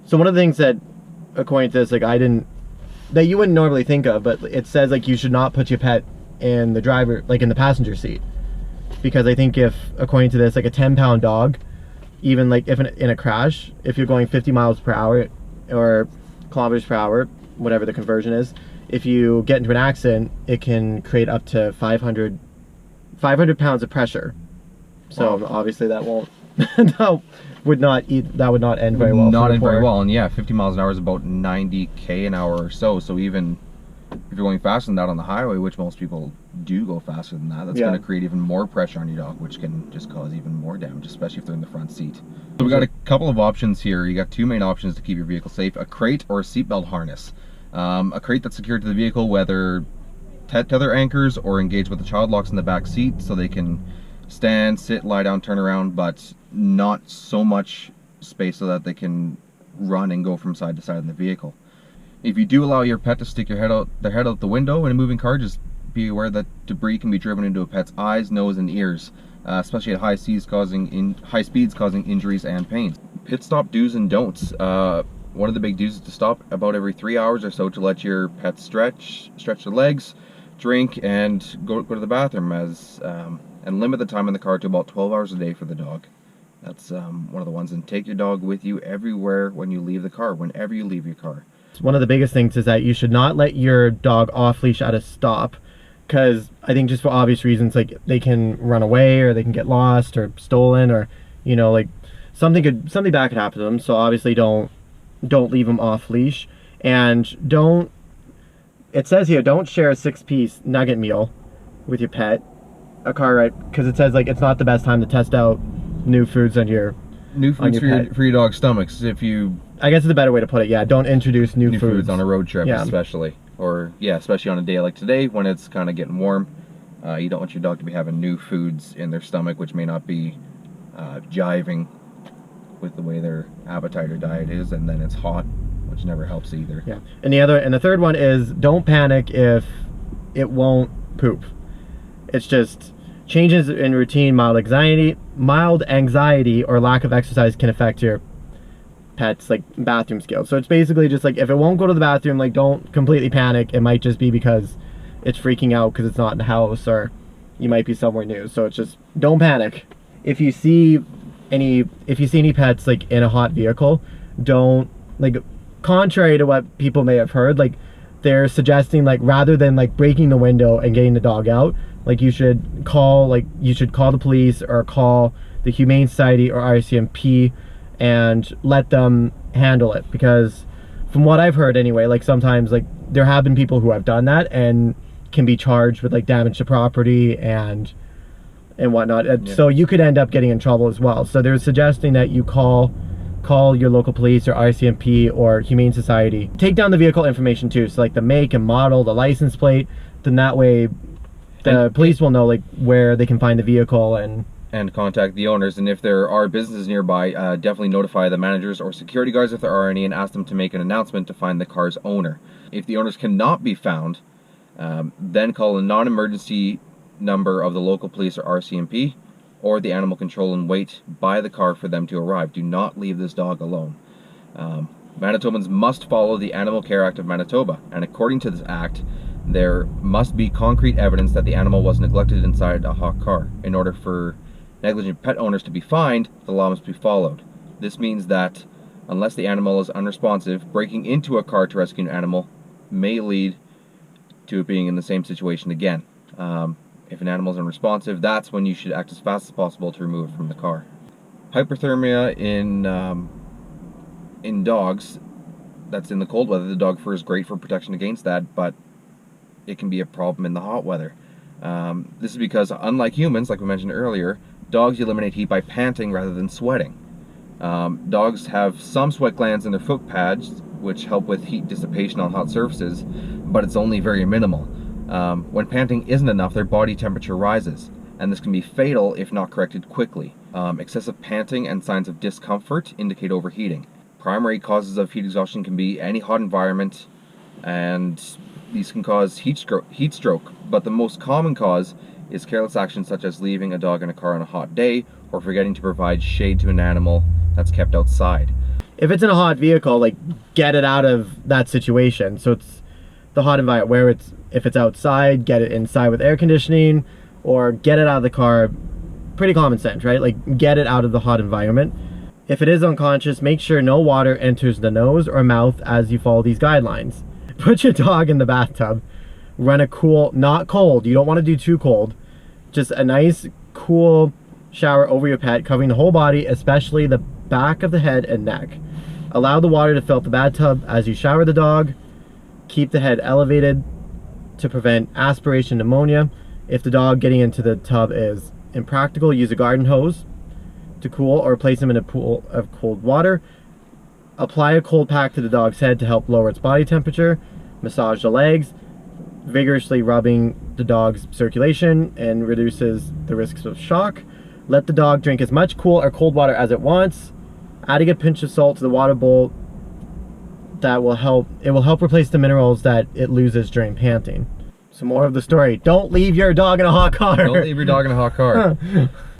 So one of the things that, according to this, like that you wouldn't normally think of, but it says like you should not put your pet in the driver, like in the passenger seat, because I think if, according to this, like a 10-pound dog, even like if in a crash, if you're going 50 miles per hour or kilometers per hour, whatever the conversion is, if you get into an accident, it can create up to 500 pounds of pressure. So wow. Obviously that won't that would not end very well. Not end very well, and yeah, 50 miles an hour is about 90 an hour or so. So even if you're going faster than that on the highway, which most people do go faster than that, that's going to create even more pressure on your dog, which can just cause even more damage, especially if they're in the front seat. So we got a couple of options here. You got two main options to keep your vehicle safe: a crate or a seatbelt harness. A crate that's secured to the vehicle, whether tether anchors or engaged with the child locks in the back seat, so they can stand, sit, lie down, turn around, but not so much space so that they can run and go from side to side in the vehicle. If you do allow your pet to stick their head out the window in a moving car, just be aware that debris can be driven into a pet's eyes, nose, and ears, especially at high speeds, causing injuries and pain. Pit stop do's and don'ts. One of the big do's is to stop about every 3 hours or so to let your pet stretch their legs, drink, and go to the bathroom, and limit the time in the car to about 12 hours a day for the dog. That's one of the ones. And take your dog with you everywhere when you leave the car, whenever you leave your car. One of the biggest things is that you should not let your dog off leash at a stop, because I think just for obvious reasons, like they can run away or they can get lost or stolen, or like something bad could happen to them. So obviously don't leave them off leash, and it says here, don't share a 6-piece nugget meal with your pet, a car ride, because it says like it's not the best time to test out new foods for your dog's stomachs. I guess it's a better way to put it. Yeah, don't introduce new foods on a road trip, especially, especially on a day like today when it's kind of getting warm. You don't want your dog to be having new foods in their stomach, which may not be jiving with the way their appetite or diet is, and then it's hot, which never helps either. Yeah, and the third one is don't panic if it won't poop. It's just changes in routine, mild anxiety or lack of exercise can affect your pet's like bathroom skills. So it's basically just like if it won't go to the bathroom, like don't completely panic. It might just be because it's freaking out because it's not in the house, or you might be somewhere new. So it's just don't panic. If you see any pets like in a hot vehicle, don't, like, contrary to what people may have heard, like they're suggesting, like, rather than like breaking the window and getting the dog out, like you should call the police or call the Humane Society or RCMP and let them handle it. Because from what I've heard anyway, like sometimes like there have been people who have done that and can be charged with like damage to property and whatnot. Yeah. So you could end up getting in trouble as well. So they're suggesting that you call your local police or RCMP or Humane Society. Take down the vehicle information too, so like the make and model, the license plate, then that way the police will know like where they can find the vehicle and contact the owners. And if there are businesses nearby, definitely notify the managers or security guards if there are any, and ask them to make an announcement to find the car's owner. If the owners cannot be found, then call a non-emergency number of the local police or RCMP or the animal control and wait by the car for them to arrive. Do not leave this dog alone. Manitobans must follow the Animal Care Act of Manitoba, and according to this act, there must be concrete evidence that the animal was neglected inside a hot car. In order for negligent pet owners to be fined, the law must be followed. This means that unless the animal is unresponsive, breaking into a car to rescue an animal may lead to it being in the same situation again. If an animal is unresponsive, that's when you should act as fast as possible to remove it from the car. Hyperthermia in dogs, that's in the cold weather. The dog fur is great for protection against that, but it can be a problem in the hot weather. This is because, unlike humans, like we mentioned earlier, dogs eliminate heat by panting rather than sweating. Dogs have some sweat glands in their foot pads, which help with heat dissipation on hot surfaces, but it's only very minimal. When panting isn't enough, their body temperature rises, and this can be fatal if not corrected quickly. Excessive panting and signs of discomfort indicate overheating. Primary causes of heat exhaustion can be any hot environment, and these can cause heat stroke, but the most common cause is careless actions such as leaving a dog in a car on a hot day or forgetting to provide shade to an animal that's kept outside. if it's in a hot vehicle, like get it out of that situation. So it's the hot environment where if it's outside, get it inside with air conditioning, or get it out of the car. Pretty common sense, right? Like get it out of the hot environment. If it is unconscious, make sure no water enters the nose or mouth as you follow these guidelines. Put your dog in the bathtub. Run a cool, not cold, you don't want to do too cold, just a nice cool shower over your pet, covering the whole body, especially the back of the head and neck. Allow the water to fill up the bathtub as you shower the dog. Keep the head elevated to prevent aspiration pneumonia. If the dog getting into the tub is impractical, use a garden hose to cool, or place him in a pool of cold water. Apply a cold pack to the dog's head to help lower its body temperature. Massage the legs, vigorously rubbing the dog's circulation and reduces the risks of shock. Let the dog drink as much cool or cold water as it wants. Adding a pinch of salt to the water bowl that will help replace the minerals that it loses during panting. Some more of the story. Don't leave your dog in a hot car. Don't leave your dog in a hot car.